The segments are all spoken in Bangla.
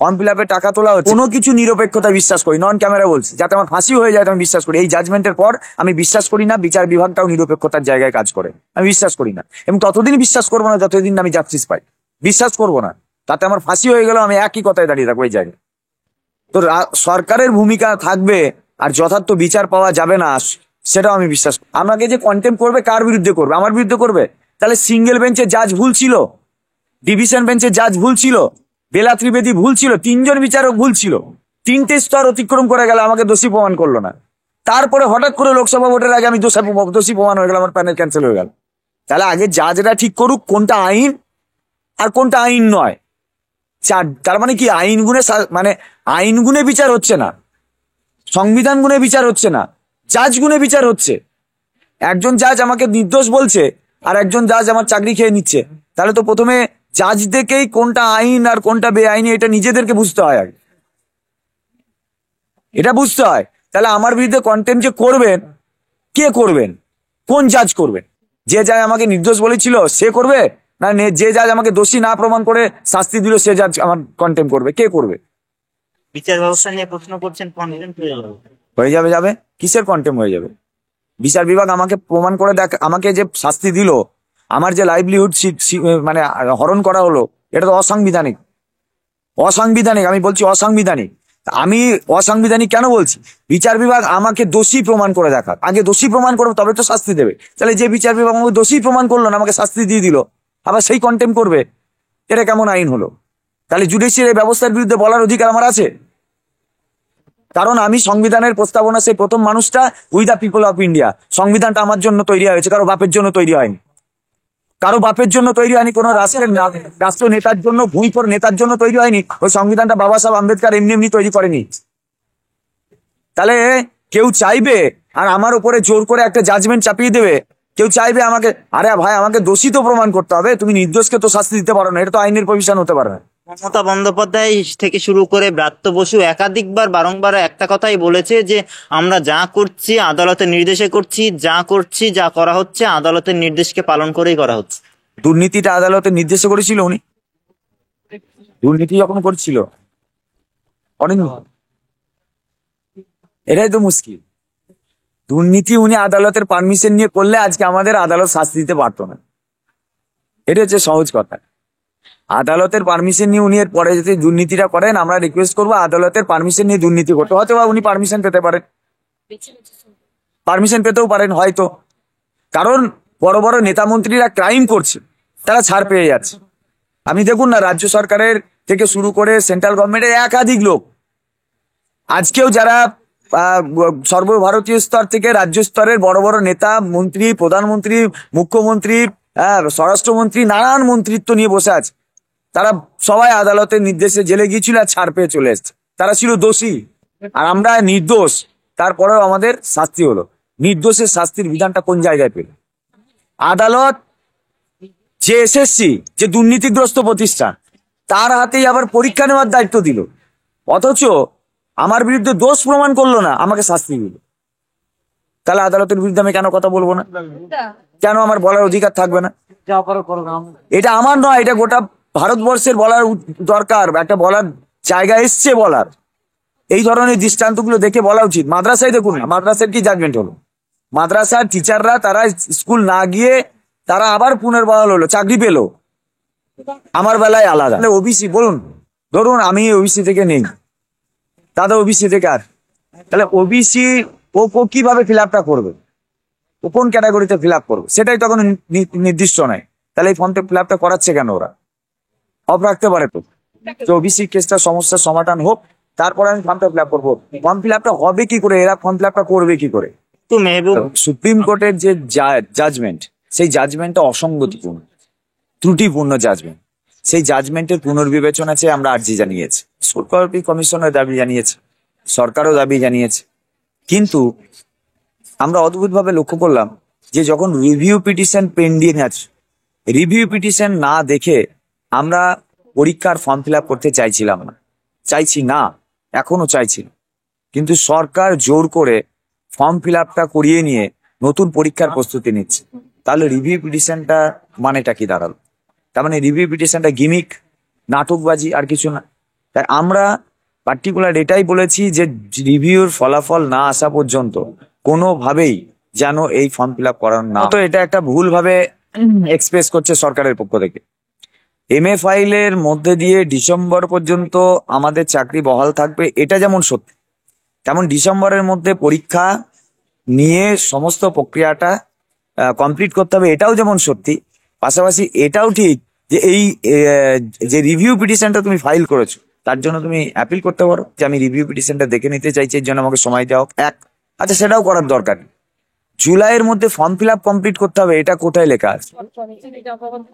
ফর্ম ফিল আপে টাকা তোলা হচ্ছে, কোনো কিছু নিরপেক্ষতা বিশ্বাস করি, নন ক্যামেরা বলছি, যাতে আমার ফাঁসি হয়ে যায় আমি বিশ্বাস করি। এই জাজমেন্টের পর আমি বিশ্বাস করি না বিচার বিভাগটাও নিরপেক্ষতার জায়গায় কাজ করে, আমি বিশ্বাস করি না। এবং ততদিন বিশ্বাস করবো না যতদিন আমি জাস্টিস পাই, বিশ্বাস করবো না। তাতে আমার ফাঁসি হয়ে গেল, আমি একই কথায় দাঁড়িয়ে থাকবো এই জায়গায়। তো সরকারের ভূমিকা থাকবে, আর যথার্থ বিচার পাওয়া যাবে না সেটাও আমি বিশ্বাস করি। আমাকে যে কন্টেম্প করবে, কার বিরুদ্ধে করবে? আমার বিরুদ্ধে করবে। তাহলে সিঙ্গেল বেঞ্চের জাজ ভুল ছিল, ডিভিশন বেঞ্চের জাজ ভুল ছিল, বেলা ত্রিবেদী ভুল ছিল, 3 জন বিচারক ভুল ছিল, 3টে স্তর অতিক্রম করে গেল, আমাকে দোষী প্রমাণ করলো না। তারপরে হঠাৎ করে লোকসভা ভোটের আগে আমি দোষী প্রমাণ হয়ে গেল, আমার প্যানেল ক্যান্সেল হয়ে গেল। তাহলে আগে জাজরা ঠিক করুক কোনটা আইন আর কোনটা আইন নয়। তার মানে কি আইন গুণে, মানে আইন গুণে বিচার হচ্ছে না, সংবিধান গুণে বিচার হচ্ছে না, জাজ গুণে বিচার হচ্ছে। একজন জাজ আমাকে নির্দোষ বলছে আর একজন জাজ আমার চাকরি খেয়ে নিচ্ছে। তাহলে তো প্রথমে জাজদেরকেই কোনটা আইন আর কোনটা বেআইনি এটা নিজেদেরকে বুঝতে হয়, আগে এটা বুঝতে হয়। তাহলে আমার বিরুদ্ধে কন্টেম্প যে করবেন, কে করবেন? কোন জাজ করবেন? যে জাজ আমাকে নির্দোষ বলেছিল সে করবে, না যে জাজ আমাকে দোষী না প্রমাণ করে শাস্তি দিল সে জাজ আমার কন্টেম্প করবে? কে করবে? বিচার ব্যবস্থা নিয়ে প্রশ্ন করছেন, হয়ে যাবে। যাবে কিসের কন্টেম্প হয়ে যাবে? বিচার বিভাগ আমাকে প্রমাণ করে দেখ, আমাকে যে শাস্তি দিল, আমার যে লাইভলিহুড মানে হরণ করা হলো, এটা তো অসাংবিধানিক। অসাংবিধানিক, আমি বলছি অসাংবিধানিক। আমি অসাংবিধানিক কেন বলছি? বিচার বিভাগ আমাকে দোষী প্রমাণ করে দেখাক, আগে দোষী প্রমাণ করবে তবে তো শাস্তি দেবে। তাহলে যে বিচার বিভাগ আমাকে দোষী প্রমাণ করলো না, আমাকে শাস্তি দিয়ে দিল, আবার সেই কন্টেম্প করবে? এটা কেমন আইন হলো? তাহলে জুডিশিয়ারি ব্যবস্থার বিরুদ্ধে বলার অধিকার আমার আছে, কারণ আমি সংবিধানের প্রস্তাবনা সেই প্রথম মানুষটা, we the people of India. সংবিধানটা আমার জন্য তৈরি হয়েছে, কারো বাপের জন্য তৈরি হয়নি, কারো বাপের জন্য তৈরি হয়নি, কোনো রাষ্ট্র নেতার জন্য, ভূঁইপর নেতার জন্য তৈরি হয়নি। ওই সংবিধানটা বাবা সাহেব আম্বেদকর এমনি এমনি তৈরি করেনি। তাহলে কেউ চাইবে আর আমার উপরে জোর করে একটা জাজমেন্ট চাপিয়ে দেবে, কেউ চাইবে আমাকে, আরে ভাই আমাকে দোষী তো প্রমাণ করতে হবে, তুমি নির্দোষকে তো শাস্তি দিতে পারো না, এটা তো আইনের প্রভিশন হতে পারে না। মমতা বন্দ্যোপাধ্যায় থেকে শুরু করে ব্রাত্য বসু একাধিকবার বারংবার একটা কথাই বলেছে যে আমরা যা করছি আদালতের নির্দেশে করছি, যা করছি যা করা হচ্ছে আদালতের নির্দেশকে পালন করেই করা হচ্ছে। দুর্নীতিটা আদালতের নির্দেশে করেছিল উনি? দুর্নীতি যখন করছিল এটাই তো মুশকিল। দুর্নীতি উনি আদালতের পারমিশন নিয়ে করলে আজকে আমাদের আদালত শাস্তি দিতে পারতো না, এটা হচ্ছে সহজ কথা। আদালতের পারমিশন নিয়ে উনি এর পরে যদি দুর্নীতিটা করেন, আমরা রিকোয়েস্ট করবো আদালতের পারমিশন নিয়ে দুর্নীতি করতে। হয়তো বা উনি পারমিশন পেতে পারেন, পারমিশন পেতেও পারেন হয়তো, কারণ বড় বড় নেতা মন্ত্রীরা ক্রাইম করছে, তারা ছাড় পেয়ে যাচ্ছে। আপনি দেখুন না, রাজ্য সরকারের থেকে শুরু করে সেন্ট্রাল গভর্নমেন্টের একাধিক লোক আজকেও যারা সর্বভারতীয় স্তর থেকে রাজ্য স্তরের বড় বড় নেতা, মন্ত্রী, প্রধানমন্ত্রী, মুখ্যমন্ত্রী, স্বরাষ্ট্রমন্ত্রী, নানান মন্ত্রিত্ব নিয়ে বসে আছে, তারা সবাই আদালতের নির্দেশে জেলে গিয়েছিল আর ছাড় পেয়ে চলে এসছে। তারা ছিল দোষী আর আমরা নির্দোষ, তারপরেও আমাদের শাস্তি হলো। নির্দোষের শাস্তির বিধানটা কোন জায়গায় পেল? আদালত যে এসএসসি, যে দুর্নীতিগ্রস্ত প্রতিষ্ঠান, তার হাতেই আবার পরীক্ষা নেওয়ার দায়িত্ব দিল, অথচ আমার বিরুদ্ধে দোষ প্রমাণ করলো না, আমাকে শাস্তি দিল। তাহলে আদালতের বিরুদ্ধে আমি কেন কথা বলবো না? কেন আমার বলার অধিকার থাকবে না? এটা আমার নয়, এটা গোটা ভারতবর্ষের বলার দরকার, একটা বলার জায়গা এসছে বলার। এই ধরনের দৃষ্টান্তগুলো দেখে বলা উচিত। মাদ্রাসায় দেখুন না, মাদ্রাসার কি জাজমেন্ট হলো? মাদ্রাসার টিচাররা তারা স্কুল না গিয়ে তারা আবার পুনর্বহাল হলো, চাকরি পেলো। আমার বেলায় আলাদা। ওবিসি বলুন, ধরুন আমি ওবিসি থেকে নেই, দাদা ওবিসি থেকে, আর তাহলে ওবিসি ও কিভাবে ফিল আপটা করবে, ও কোন ক্যাটাগরিতে ফিল আপ করবে সেটাই তখন নির্দিষ্ট নয়। তাহলে এই ফর্মটা ফিল আপটা করাচ্ছে কেন? ওরা অফ রাখতে পারে তো, ওবিসি কেসটা সমস্যার সমাধান হোক, তারপরে আমি ফর্মটা ফিল আপ করবো। ফর্ম ফিল আপটা হবে কি করে, এরা ফর্ম ফিল আপটা করবে কি করে? সুপ্রিম কোর্টের যে জাজমেন্ট, সেই জাজমেন্টটা অসঙ্গতিপূর্ণ, ত্রুটিপূর্ণ জাজমেন্ট। সেই জাজমেন্টের পুনর্বিবেচনা চেয়ে আমরা আর্জি জানিয়েছি, সুপ্রিম কমিশনের দাবি জানিয়েছে, সরকারও দাবি জানিয়েছে। কিন্তু আমরা অদ্ভুতভাবে লক্ষ্য করলাম যে যখন রিভিউ পিটিশন পেন্ডিং আছে, রিভিউ পিটিশন না দেখে আমরা পরীক্ষার ফর্ম ফিল আপ করতে চাইছি না, এখনো চাইছি না। কিন্তু সরকার জোর করে ফর্ম ফিল আপটা করিয়ে নিয়ে নতুন পরীক্ষার প্রস্তুতি নিচ্ছে। তাহলে রিভিউ পিটিশনটা মানেটা কি দাঁড়ালো? তার মানে রিভিউ পিটিশনটা গিমিক, নাটকবাজি, আর কিছু না। তাই আমরা পার্টিকুলার এটাই বলেছি যে রিভিউর ফলাফল না আসা পর্যন্ত কোনোভাবেই যেন এই ফর্ম ফিল আপ করানো না, তো এটা একটা ভুলভাবে এক্সপ্রেস করছে সরকারের পক্ষ থেকে। এমএ ফাইলের মধ্যে দিয়ে ডিসেম্বর পর্যন্ত আমাদের চাকরি বহাল থাকবে, এটা যেমন সত্যি, তেমন ডিসেম্বরের মধ্যে পরীক্ষা নিয়ে সমস্ত প্রক্রিয়াটা কমপ্লিট করতে হবে, এটাও যেমন সত্যি। পাশাপাশি এটাও ঠিক যে এই যে রিভিউ পিটিশনটা তুমি ফাইল করেছো তার জন্য তুমি অ্যাপিল করতে পারো যে আমি রিভিউ পিটিশনটা দেখে নিতে চাইছি, এর জন্য আমাকে সময় দেওয়া হোক। আচ্ছা, সেটাও করার দরকার নেই। জুলাইয়ের মধ্যে ফর্ম ফিল আপ কমপ্লিট করতে হবে, এটা কোথায় লেখা আছে?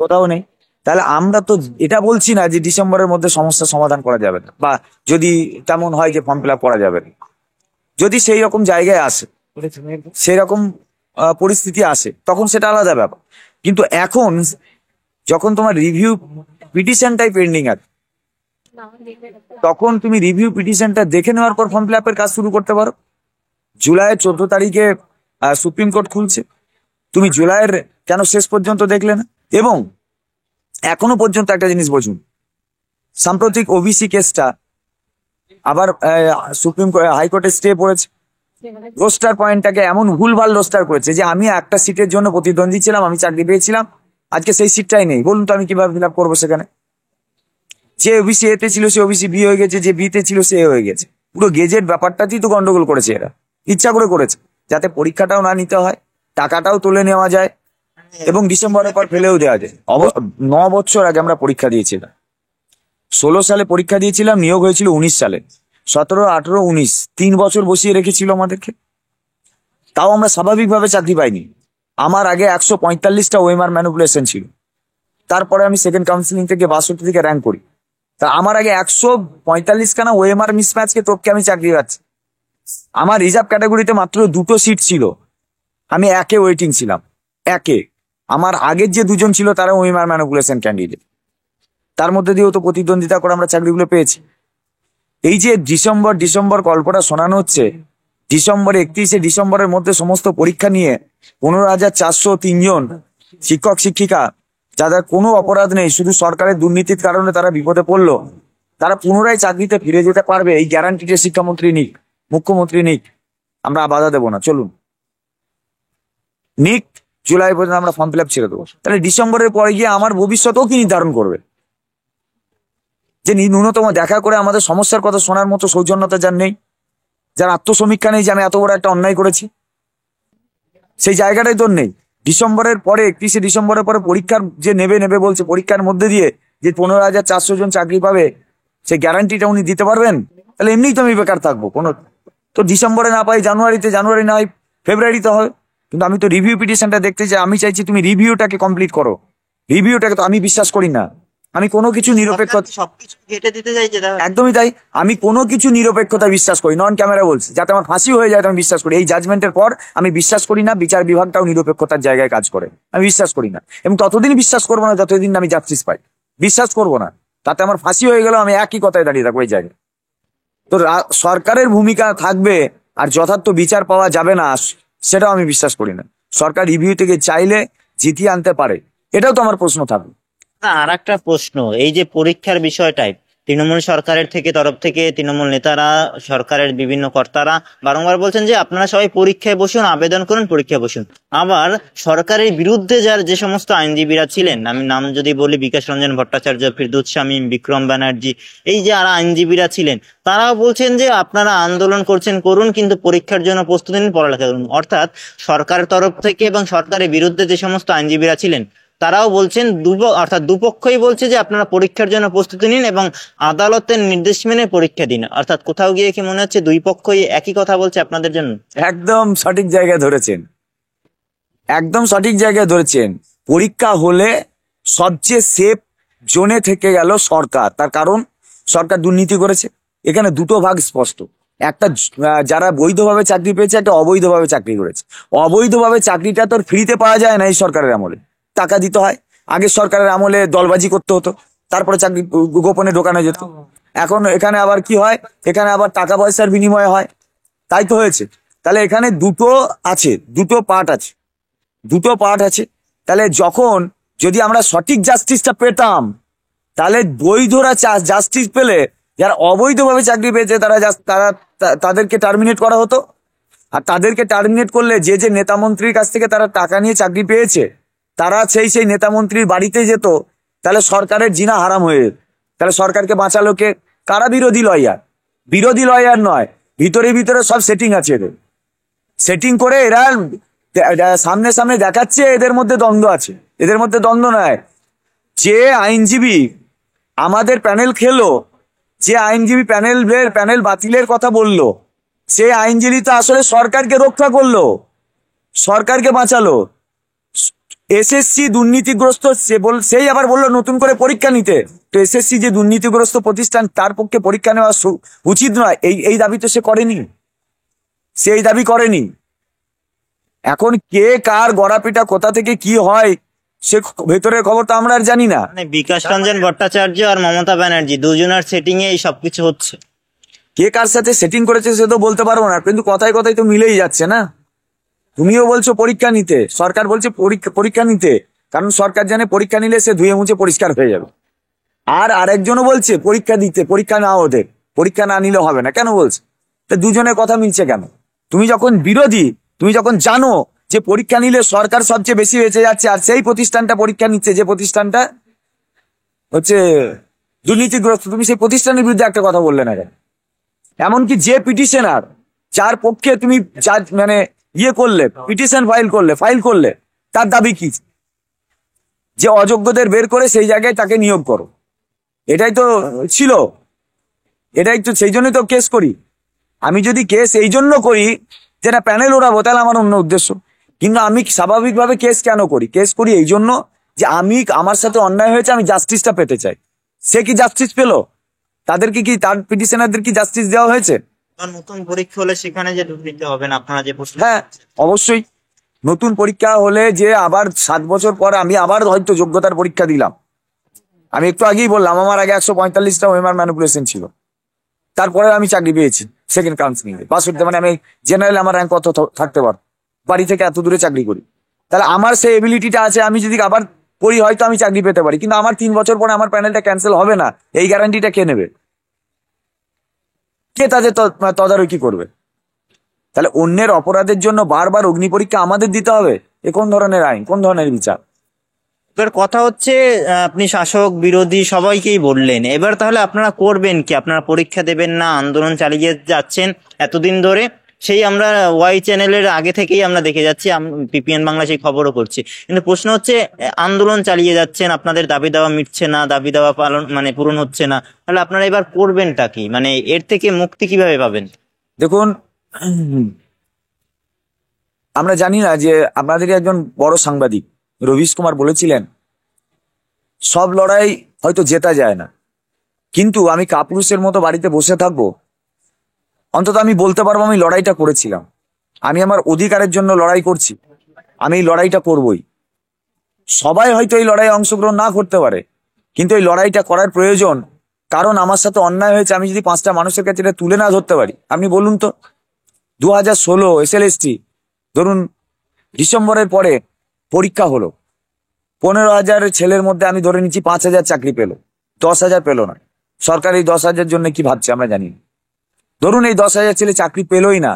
কোথাও নেই। তাহলে আমরা তো এটা বলছি না যে ডিসেম্বরের মধ্যে সমস্যার সমাধান করা যাবে না, বা যদি তেমন হয় যে ফর্ম ফিল আপ করা যাবে না, যদি সেই রকম জায়গায় আসে, সেই রকম পরিস্থিতি আসে, তখন সেটা আলাদা ব্যাপার। কিন্তু এখন যখন তোমার রিভিউ পিটিশনটাই পেন্ডিং আছে, তখন তুমি রিভিউ পিটিশনটা দেখে নেওয়ার পর ফর্ম ফিল আপের কাজ শুরু করতে পারো। জুলাইয়ের 14 তারিখে সুপ্রিম কোর্ট খুলছে, তুমি জুলাইয়ের কেন শেষ পর্যন্ত দেখলে না? এবং এখনো পর্যন্ত একটা জিনিস বুঝুন, সাম্প্রতিক ওবিসি কেসটা আবার সুপ্রিম হাইকোর্টে স্টে পড়েছে। রোস্টার পয়েন্টটাকে এমন ভুলভাল রোস্টার করেছে যে আমি একটা সিটের জন্য প্রতিদ্বন্দ্বী ছিলাম, আমি চাকরি পেয়েছিলাম, আজকে সেই সিটটাই নেই। বলুন তো আমি কিভাবে ফিল আপ করবো সেখানে? যে ওবিসি এতে ছিল সে ওবিসি বি হয়ে গেছে, যে বিতে ছিল সে হয়ে গেছে। পুরো গেজেট ব্যাপারটাতেই তো গন্ডগোল করেছে এরা, ইচ্ছা করে করেছে যাতে পরীক্ষাটাও না নিতে হয়, টাকাটাও তুলে নেওয়া যায় এবং ডিসেম্বরের পর ফেলেও দেওয়া যায়। 9 বছর আগে আমরা পরীক্ষা দিয়েছিলাম, 16 সালে পরীক্ষা দিয়েছিলাম, নিয়োগ হয়েছিল 19 সালে, 17, 18, 19, 3 বছর বসিয়ে রেখেছিল আমাদেরকে, তাও আমরা স্বাভাবিকভাবে চাকরি পাইনি। আমার আগে 145টা ওএমআর ম্যানিপুলেশন ছিল, তারপরে আমি সেকেন্ড কাউন্সিলিং থেকে 62 থেকে র্যাঙ্ক করি। তা আমার আগে 145খানা ওএমআর মিসম্যাচকে টপকে আমি চাকরি পাচ্ছি। আমার রিজার্ভ ক্যাটাগরিতে মাত্র 2টো সিট ছিল, আমি একে ওয়েটিং ছিলাম, একে। আমার আগের যে 2জন ছিল তারা ওএমআর ম্যানিপুলেশন ক্যান্ডিডেট, তার মধ্যে দিয়েও তো প্রতিদ্বন্দ্বিতা করে আমরা চাকরিগুলো পেয়েছি। এই যে ডিসেম্বর গল্পটা শোনানো হচ্ছে, ডিসেম্বরে 31শে ডিসেম্বরের মধ্যে সমস্ত পরীক্ষা নিয়ে 15,403 জন শিক্ষক শিক্ষিকা যাদের কোনো অপরাধ নেই, শুধু সরকারের দুর্নীতির কারণে তারা বিপদে পড়লো, তারা পুনরায় চাকরিতে ফিরে যেতে পারবে, এই গ্যারান্টিটা শিক্ষামন্ত্রী নিক, মুখ্যমন্ত্রী নিক, আমরা বাধা দেবো না, চলুন নিক। জুলাই পর্যন্ত আমরা ফর্ম ফিল আপ ছেড়ে দেবো। তাহলে ডিসেম্বরের পরে গিয়ে আমার ভবিষ্যতেও কি নির্ধারণ করবে? যে ন্যূনতম দেখা করে আমাদের সমস্যার কথা শোনার মতো সৌজন্যতা যার নেই, যার আত্মসমীক্ষা নেই যে আমি এত বড় একটা অন্যায় করেছি, সেই জায়গাটাই তোর নেই। ডিসেম্বরের পরে 31শে ডিসেম্বরের পরে পরীক্ষার যে নেবে বলছে, পরীক্ষার মধ্যে দিয়ে যে 15,400 জন চাকরি পাবে, সেই গ্যারান্টিটা উনি দিতে পারবেন? তাহলে এমনিই তো আমি বেকার থাকবো। তো ডিসেম্বরে না পাই জানুয়ারিতে, জানুয়ারি না হয় ফেব্রুয়ারিতে হয়। কিন্তু আমি তো রিভিউ পিটিশনটা দেখতে চাই, আমি চাইছি তুমি রিভিউটাকে কমপ্লিট করো। রিভিউটাকে তো আমি বিশ্বাস করি না, আমি কোনো কিছু নিরপেক্ষতা, সবকিছু কেটে দিতে চাইছে তাহলে? একদমই তাই, আমি কোনো কিছু নিরপেক্ষতা বিশ্বাস করি, নন ক্যামেরা বলছি, যাতে আমার ফাঁসি হয়ে যায় আমি বিশ্বাস করি। এই জাজমেন্টের পর আমি বিশ্বাস করি না বিচার বিভাগটাও নিরপেক্ষতার জায়গায় কাজ করে, আমি বিশ্বাস করি না। এবং ততদিন বিশ্বাস করবো না যতদিন আমি জাস্টিস পাই, বিশ্বাস করবো না। তাতে আমার ফাঁসি হয়ে গেল, আমি একই কথায় দাঁড়িয়ে থাকবো এই জায়গায়। তো সরকারের ভূমিকা থাকবে আর যথার্থ বিচার পাওয়া যাবে না, সেটাও আমি বিশ্বাস করি না। সরকার রিভিউ থেকে চাইলে জিতিয়ে আনতে পারে, এটাও তো আমার প্রশ্ন থাকবে। আর একটা প্রশ্ন, এই যে পরীক্ষার বিষয়টাই তৃণমূল সরকারের তরফ থেকে তৃণমূল নেতারা, সরকারের বিভিন্ন কর্তারা বারংবার বলছেন যে আপনারা সবাই পরীক্ষায় বসুন, আবেদন করুন, পরীক্ষায় বসুন। আবার সরকারের বিরুদ্ধে যে সমস্ত আইনজীবীরা ছিলেন, আমি নাম যদি বলি, বিকাশ রঞ্জন ভট্টাচার্য, ফিরদৌস শামীম, বিক্রম ব্যানার্জি, এই যে আর আইনজীবীরা ছিলেন, তারাও বলছেন যে আপনারা আন্দোলন করুন, কিন্তু পরীক্ষার জন্য প্রস্তুতি নিন, পড়ালেখা করুন। অর্থাৎ সরকারের তরফ থেকে এবং সরকারের বিরুদ্ধে যে সমস্ত আইনজীবীরা ছিলেন তারাও বলছেন, অর্থাৎ দুপক্ষই বলছে যে আপনারা পরীক্ষার জন্য প্রস্তুতি নিন এবং আদালতের নির্দেশ মেনে পরীক্ষা দিন। অর্থাৎ কোথাও গিয়ে কি মনে হচ্ছে দুই পক্ষই একই কথা বলছে আপনাদের জন্য? একদম সঠিক জায়গায় ধরেছেন, একদম সঠিক জায়গায় ধরেছেন। পরীক্ষা হলে সবচেয়ে সেফ জোনে থেকে গেল সরকার, তার কারণ সরকার দুর্নীতি করেছে। এখানে দুটো ভাগ স্পষ্ট, একটা যারা বৈধভাবে চাকরি পেয়েছে, একটা অবৈধভাবে চাকরি করেছে। অবৈধভাবে চাকরিটা তোর ফ্রিতে পাওয়া যায় না এই সরকারের আমলে, টাকা দিতে হয়। আগের সরকারের আমলে দলবাজি করতে হতো, তারপরে চাকরি গোপনে ঢোকানো যেত। এখন এখানে আবার কি হয়, এখানে আবার টাকা পয়সার বিনিময় হয়, তাই তো হয়েছে। তাহলে এখানে দুটো আছে, দুটো পার্ট আছে। তাহলে যদি আমরা সঠিক জাস্টিসটা পেতাম, তাহলে বৈধরা জাস্টিস পেলে যারা অবৈধভাবে চাকরি পেয়েছে তাদেরকে টার্মিনেট করা হতো। আর তাদেরকে টার্মিনেট করলে যে যে নেতা মন্ত্রীর কাছ থেকে তারা টাকা নিয়ে চাকরি পেয়েছে তারা সেই নেতা মন্ত্রীর বাড়িতে যেত, তাহলে সরকারের জিনা হারাম হয়ে যেত। তাহলে সরকারকে বাঁচালো কে? কারা? বিরোধী লয়ার। বিরোধী লয়ার নয়, ভিতরে ভিতরে সব সেটিং আছে এদের। সেটিং করে এরা সামনে সামনে দেখাচ্ছে এদের মধ্যে দ্বন্দ্ব আছে। এদের মধ্যে দ্বন্দ্ব নয়। যে আইনজীবী আমাদের প্যানেল খেলো, যে আইনজীবী প্যানেল বাতিলের কথা বললো, সে আইনজীবী তো আসলে সরকারকে রক্ষা করলো, সরকারকে বাঁচালো। এসএসসি দুর্নীতিগ্রস্ত, সেই আবার বললো নতুন করে পরীক্ষা নিতে। তো এসএসসি যে দুর্নীতিগ্রস্ত প্রতিষ্ঠান, তার পক্ষে পরীক্ষা নেওয়া উচিত নয়, এই দাবি তো সে করেনি, সেই দাবি করেনি। এখন কে কার গড়াপিটা কোথা থেকে কি হয় সে ভেতরের খবর তো আমরা আর জানি না। মানে বিকাশ রঞ্জন ভট্টাচার্য আর মমতা ব্যানার্জি দুজনের সেটিং এ এই সবকিছু হচ্ছে। কে কার সাথে সেটিং করেছে সে তো বলতে পারবো না, কিন্তু কথায় কথায় তো মিলেই যাচ্ছে না। তুমিও বলছো পরীক্ষা নিতে, সরকার বলছে পরীক্ষা নিতে, কারণ সরকার জানে পরীক্ষা নিলে সে ধুয়ে মুছে পরিষ্কার হয়ে যাবে। আর আরেকজনও বলছে পরীক্ষা দিতে, পরীক্ষা না ওদের, পরীক্ষা না নিলে হবে না। কেন বলছে? তো দুজনের কথা মিলছে কেন? তুমি যখন বিরোধী, তুমি যখন জানো যে পরীক্ষা নিলে সরকার সবচেয়ে বেশি বেঁচে যাচ্ছে, আর সেই প্রতিষ্ঠানটা পরীক্ষা নিচ্ছে যে প্রতিষ্ঠানটা হচ্ছে দুর্নীতিগ্রস্ত, তুমি সেই প্রতিষ্ঠানের বিরুদ্ধে একটা কথা বললে না কেন? এমনকি যে পিটিশনার, যার পক্ষে তুমি মানে করলে, পিটিশন ফাইল করলে, তার দাবি কি? যে অযোগ্যদের বের করে সেই জায়গায় তাকে নিয়োগ করো। এটাই তো ছিল, এটাই তো, সেই জন্যই তো কেস করি। আমি যদি কেস এই জন্য করি যে না প্যানেল ওড়াবো, তাহলে আমার অন্য উদ্দেশ্য। কিন্তু আমি স্বাভাবিকভাবে কেস কেন করি? কেস করি এই জন্য যে আমার সাথে অন্যায় হয়েছে, আমি জাস্টিসটা পেতে চাই। সে কি জাস্টিস পেলো? তাদেরকে কি, তার পিটিশনারদের কি জাস্টিস দেওয়া হয়েছে? নতুন পরীক্ষা হলে সেখানে যে দুর্নীতি হবে না, আপনারা যে প্রশ্ন। হ্যাঁ, অবশ্যই। নতুন পরীক্ষা হলে যে আবার 7 বছর পর আমি আবার হয়তো যোগ্যতার পরীক্ষা দিলাম। আমি একটু আগেই বললাম আমার আগে 145টা ওএমআর ম্যানিপুলেশন ছিল, তারপরে আমি চাকরি পেয়েছি সেকেন্ড কাউন্সিলিং এ পাস করতে। মানে আমি জেনারেল, আমার র্যাঙ্ক কত থাকতে পার, বাড়ি থেকে এত দূরে চাকরি করি, তাহলে আমার সেই এবিলিটিটা আছে। আমি যদি আবার করি হয়তো আমি চাকরি পেতে পারি, কিন্তু আমার 3 বছর পরে আমার প্যানেলটা ক্যান্সেল হবে না, এই গ্যারান্টিটা কে নেবে? কে তাদের তদারকি করবে? তাহলে অন্যের অপরাধের জন্য বারবার অগ্নি পরীক্ষা আমাদের দিতে হবে? এ কোন ধরনের আইন, কোন ধরনের বিচার? এবার কথা হচ্ছে, আপনি শাসক বিরোধী সবাইকেই বললেন, এবার তাহলে আপনারা করবেন কি? আপনারা পরীক্ষা দেবেন না, আন্দোলন চালিয়ে যাচ্ছেন এতদিন ধরে, সেই আমরা ওয়াই চ্যানেলের আগে থেকেই আমরা দেখে যাচ্ছি, পিপিএন বাংলা সেই খবরও করছি। কিন্তু প্রশ্ন হচ্ছে, আন্দোলন চালিয়ে যাচ্ছেন, আপনাদের দাবি দাওয়া মিটছে না, দাবি দাওয়া পালন মানে পূরণ হচ্ছে না, তাহলে আপনারা এবার করবেনটা কি? মানে এর থেকে মুক্তি কিভাবে পাবেন? দেখুন, আমরা জানি না যে আপনাদের একজন বড় সাংবাদিক রবিশ কুমার বলেছিলেন সব লড়াই হয়তো জেতা যায় না, কিন্তু আমি কাপুরুষের মতো বাড়িতে বসে থাকবো? অন্তত আমি বলতে পারবো আমি লড়াইটা করেছিলাম, আমি আমার অধিকারের জন্য লড়াই করছি, আমি এই লড়াইটা করবই। সবাই হয়তো এই লড়াইয়ে অংশগ্রহণ না করতে পারে, কিন্তু এই লড়াইটা করার প্রয়োজন। কারণ আমার সাথে অন্যায় হয়েছে, আমি যদি 5টা মানুষের কাছে এটা তুলে না ধরতে পারি, আপনি বলুন তো। 2016 এসএলএসটি, ধরুন ডিসেম্বরের পরে পরীক্ষা হলো, 15,000 ছেলের মধ্যে আমি ধরে নিচ্ছি 5,000 চাকরি পেলো, 10,000 পেলো না। সরকার এই 10,000 জন্য কি ভাবছে আমরা জানি না। ধরুন এই 10,000 ছেলে চাকরি পেলোই না,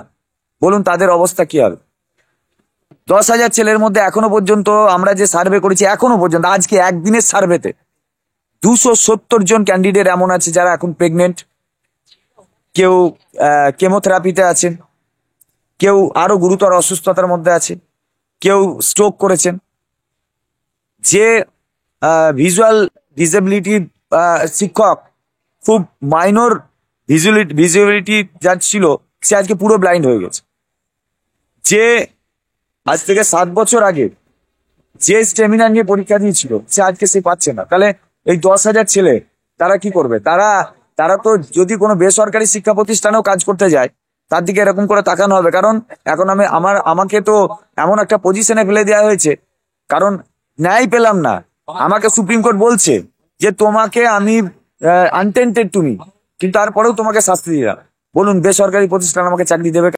বলুন তাদের অবস্থা কি হবে? 10,000 ছেলের মধ্যে এখনো পর্যন্ত আমরা যে সার্ভে করেছি, এখনো পর্যন্ত আজকে একদিনের সার্ভেতে 270 জন ক্যান্ডিডেট এমন আছে যারা এখন প্রেগনেন্ট, কেউ কেমোথেরাপিতে আছেন, কেউ আরো গুরুতর অসুস্থতার মধ্যে আছে, কেউ স্ট্রোক করেছেন। যে ভিজুয়াল ডিসেবিলিটি শিক্ষক, খুব মাইনর ভিজুয়ালিটি যার ছিল, সে আজকে পুরো ব্লাইন্ড হয়ে গেছে। যে আজ থেকে 7 বছর আগে যে স্টেমিনা নিয়ে পরীক্ষা দিয়েছিল, সে আজকে সে পাচ্ছে না। তাহলে এই 10,000 ছেলে তারা কি করবে? তারা তো যদি কোনো বেসরকারি শিক্ষা প্রতিষ্ঠানেও কাজ করতে যায়, তার দিকে এরকম করে তাকানো হবে। কারণ এখন আমাকে তো এমন একটা পজিশনে ফেলে দেওয়া হয়েছে, কারণ ন্যায় পেলাম না। আমাকে সুপ্রিম কোর্ট বলছে যে তোমাকে আমি আনটেন্টেড তুমি, কিন্তু তারপরেও তোমাকে শাস্তি দিলাম। বলুন বেসরকারি প্রতিষ্ঠান আমাকে চাকরি দেবে?